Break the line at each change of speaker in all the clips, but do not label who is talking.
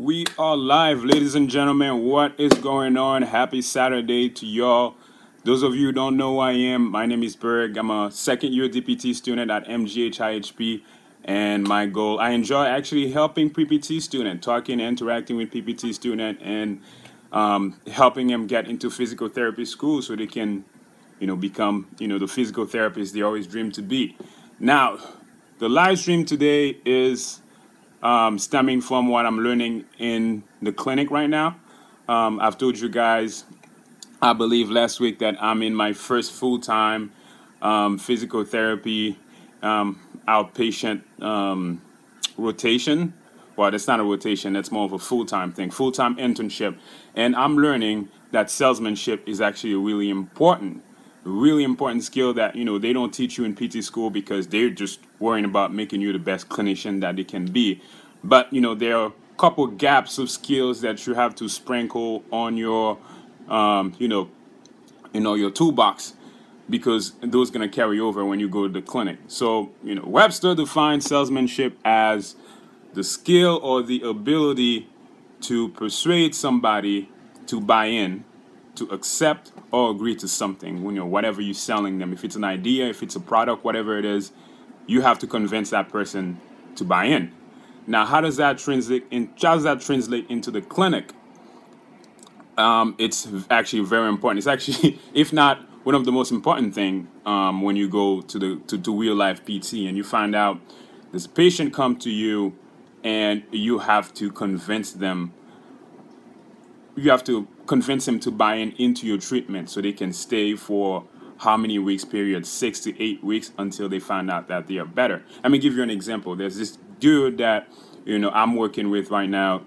We are live, ladies and gentlemen. What is going on? Happy Saturday to y'all. Those of you who don't know who I am, my name is Berg. I'm a second year DPT student at MGH and my goal, I enjoy actually helping PPT student, talking and interacting with PPT student, and helping them get into physical therapy school so they can, become, the physical therapist they always dream to be. Now, the live stream today is stemming from what I'm learning in the clinic right now. I've told you guys, I believe last week, that I'm in my first full-time physical therapy outpatient rotation. Well, that's not a rotation, that's more of a full-time thing, full-time internship. And I'm learning that salesmanship is actually a really important skill that, they don't teach you in PT school because they're just worrying about making you the best clinician that they can be. But, there are a couple gaps of skills that you have to sprinkle on your, your toolbox, because those are going to carry over when you go to the clinic. So, Webster defines salesmanship as the skill or the ability to persuade somebody to buy in, to accept or agree to something, whatever you're selling them. If it's an idea, if it's a product, whatever it is, you have to convince that person to buy in. Now, how does that translate into the clinic? It's actually very important. It's actually, if not one of the most important thing, when you go to real life PT and you find out this patient come to you and you have to convince them. You have to convince them to buy into your treatment so they can stay for how many weeks period? 6 to 8 weeks until they find out that they are better. Let me give you an example. There's this dude that, I'm working with right now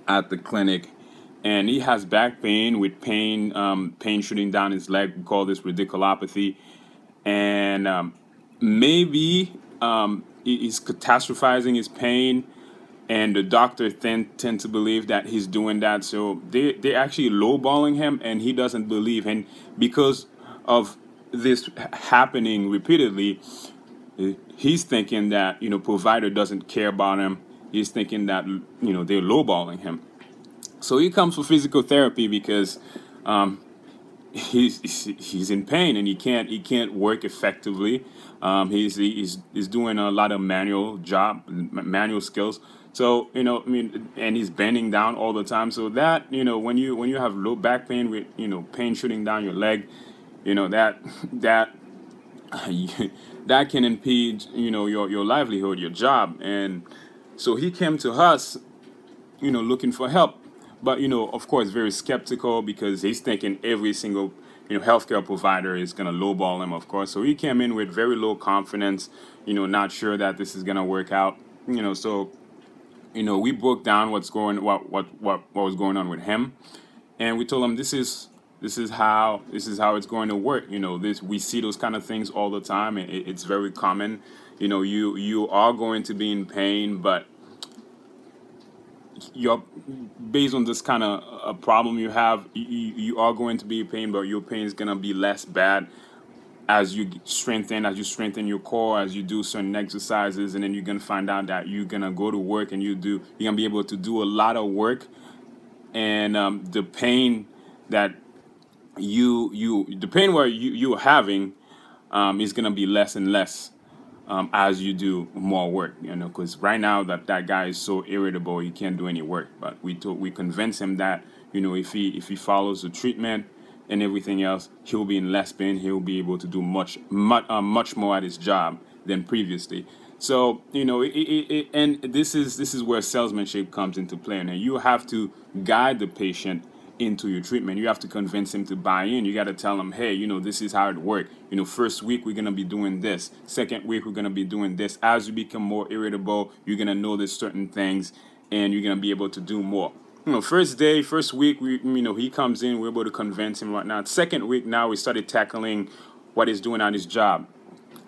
at the clinic, and he has back pain with pain shooting down his leg. We call this radiculopathy. And maybe he's catastrophizing his pain, and the doctor tend to believe that he's doing that. So they actually lowballing him, and he doesn't believe. And because of this happening repeatedly, he's thinking that, provider doesn't care about him. He's thinking that, they're lowballing him. So he comes for physical therapy because he's in pain and he can't work effectively. He's doing a lot of manual skills. So, and he's bending down all the time. So that, when you have low back pain with, pain shooting down your leg, that can impede, your livelihood, your job. And so he came to us, looking for help. But, of course, very skeptical, because he's thinking every single, healthcare provider is going to lowball him, of course. So he came in with very low confidence, not sure that this is going to work out, so we broke down what was going on with him, and we told him this is how it's going to work. We see those kind of things all the time. It's very common. You are going to be in pain, but you're based on this kind of a problem you have. You are going to be in pain, but your pain is going to be less bad as you strengthen your core, as you do certain exercises, and then you're going to find out that you're going to go to work and you're going to be able to do a lot of work, and the pain that the pain where you're having is going to be less and less as you do more work, because right now that guy is so irritable he can't do any work. But we convince him that, if he follows the treatment and everything else, he'll be in less pain. He'll be able to do much more at his job than previously. So, and this is where salesmanship comes into play. And you have to guide the patient into your treatment. You have to convince him to buy in. You got to tell him, hey, this is how it works. First week we're going to be doing this. Second week we're going to be doing this. As you become more irritable, you're going to notice certain things, and you're going to be able to do more. First week, he comes in, we're able to convince him right now. Second week, now we started tackling what he's doing on his job.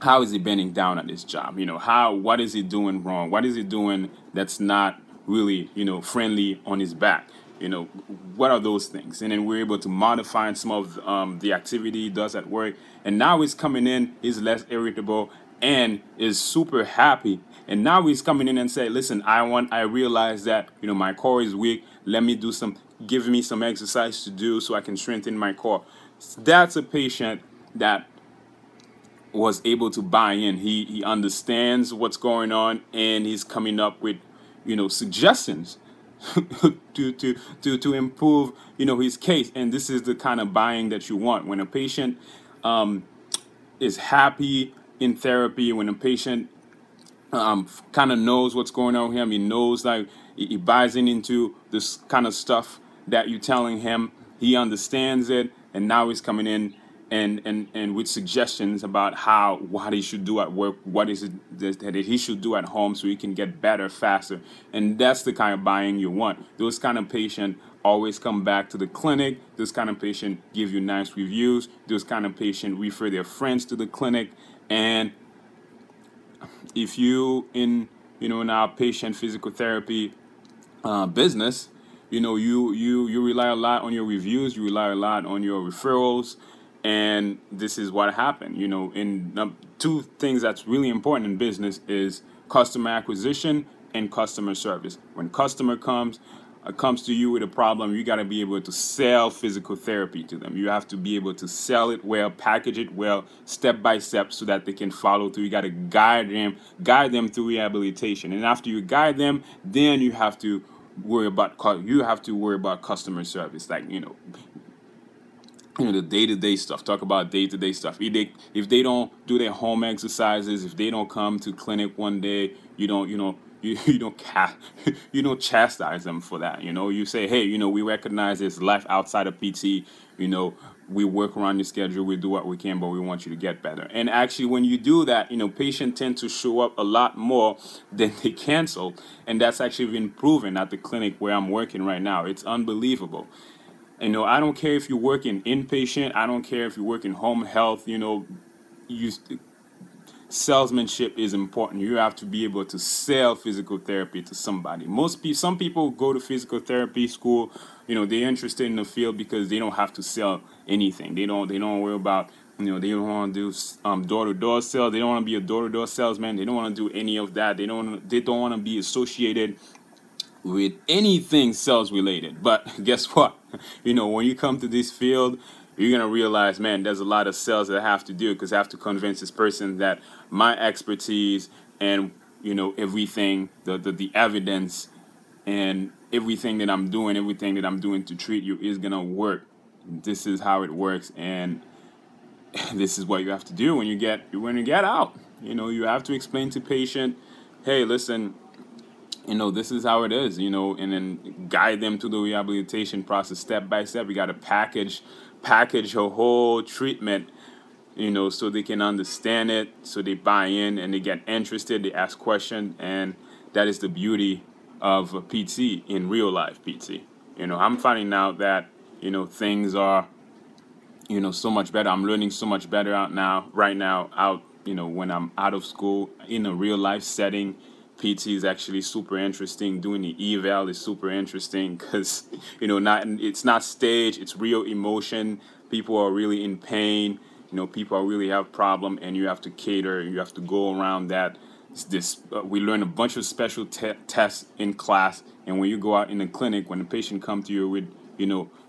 How is he bending down at his job? What is he doing wrong? What is he doing that's not really, friendly on his back? What are those things? And then we're able to modify some of the activity he does at work. And now he's coming in, he's less irritable, and is super happy And now he's coming in and say, listen, I realize that, my core is weak. Let me give me some exercise to do so I can strengthen my core. That's a patient that was able to buy in. He understands what's going on, and he's coming up with, suggestions to improve, his case. And this is the kind of buying that you want when a patient is happy in therapy, when a patient kind of knows what's going on with him. He knows, like, he buys into this kind of stuff that you're telling him. He understands it, and now he's coming in and with suggestions about what he should do at work, what is it that he should do at home so he can get better faster. And that's the kind of buying you want. Those kind of patient always come back to the clinic. Those kind of patient give you nice reviews. Those kind of patient refer their friends to the clinic. And if you in our patient physical therapy business, you rely a lot on your reviews, you rely a lot on your referrals, and this is what happened. In two things that's really important in business is customer acquisition and customer service. When customer comes to you with a problem, you got to be able to sell physical therapy to them. You have to be able to sell it well, package it well, step by step, so that they can follow through. You got to guide them through rehabilitation. And after you guide them, then you have to worry about customer service, like the day-to-day stuff. Talk about day-to-day stuff. If they don't do their home exercises, if they don't come to clinic one day, you don't chastise them for that. You say, hey, we recognize there's life outside of PT. We work around your schedule, we do what we can, but we want you to get better. And actually, when you do that, patients tend to show up a lot more than they cancel. And that's actually been proven at the clinic where I'm working right now. It's unbelievable. I don't care if you work in inpatient, I don't care if you work in home health, salesmanship is important. You have to be able to sell physical therapy to somebody. Some people go to physical therapy school, they're interested in the field because they don't have to sell anything. They don't worry about, they don't want to do door-to-door sales. They don't want to be a door-to-door salesman. They don't want to do any of that. They don't want to be associated with anything sales related. But guess what? When you come to this field, you're going to realize, man, there's a lot of sales that I have to do, because I have to convince this person that my expertise and, everything, the evidence and everything that I'm doing to treat you is going to work. This is how it works. And this is what you have to do when you get out. You have to explain to patient, hey, listen, this is how it is, and then guide them to the rehabilitation process step by step. We got to package a whole treatment, so they can understand it, so they buy in and they get interested, they ask questions. And that is the beauty of PT in real life PT. I'm finding out that, things are, so much better. I'm learning so much better right now, when I'm out of school in a real life setting. PT is actually super interesting. Doing the eval is super interesting because, it's not staged. It's real emotion. People are really in pain. People really have problem, and you have to cater. You have to go around that. We learn a bunch of special tests in class, and when you go out in the clinic, when the patient comes to you with,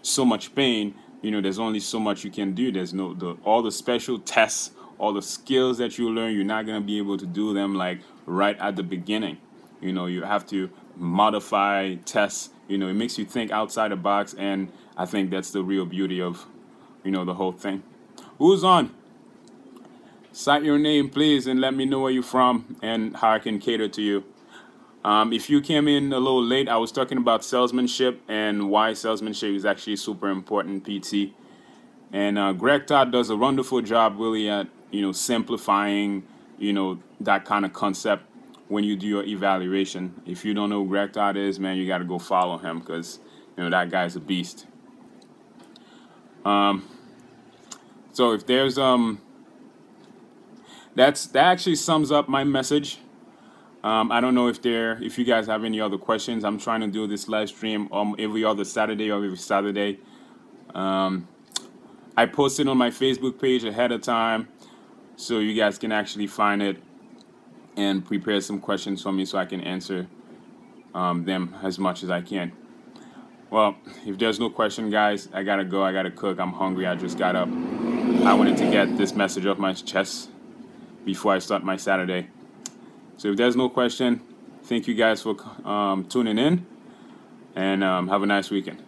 so much pain, there's only so much you can do. There's all the special tests, all the skills that you learn, you're not going to be able to do them like right at the beginning. You have to modify tests. It makes you think outside the box, and I think that's the real beauty of, the whole thing. Who's on? Cite your name, please, and let me know where you're from and how I can cater to you. If you came in a little late, I was talking about salesmanship and why salesmanship is actually super important in PT. And Greg Todd does a wonderful job really at, simplifying, that kind of concept when you do your evaluation. If you don't know who Greg Todd is, man, you got to go follow him, because, that guy's a beast. So if there's, that actually sums up my message. I don't know if you guys have any other questions. I'm trying to do this live stream every other Saturday or every Saturday. I posted on my Facebook page ahead of time, so you guys can actually find it and prepare some questions for me so I can answer them as much as I can. Well, if there's no question, guys, I gotta go. I gotta cook. I'm hungry. I just got up. I wanted to get this message off my chest before I start my Saturday. So if there's no question, thank you guys for tuning in, and have a nice weekend.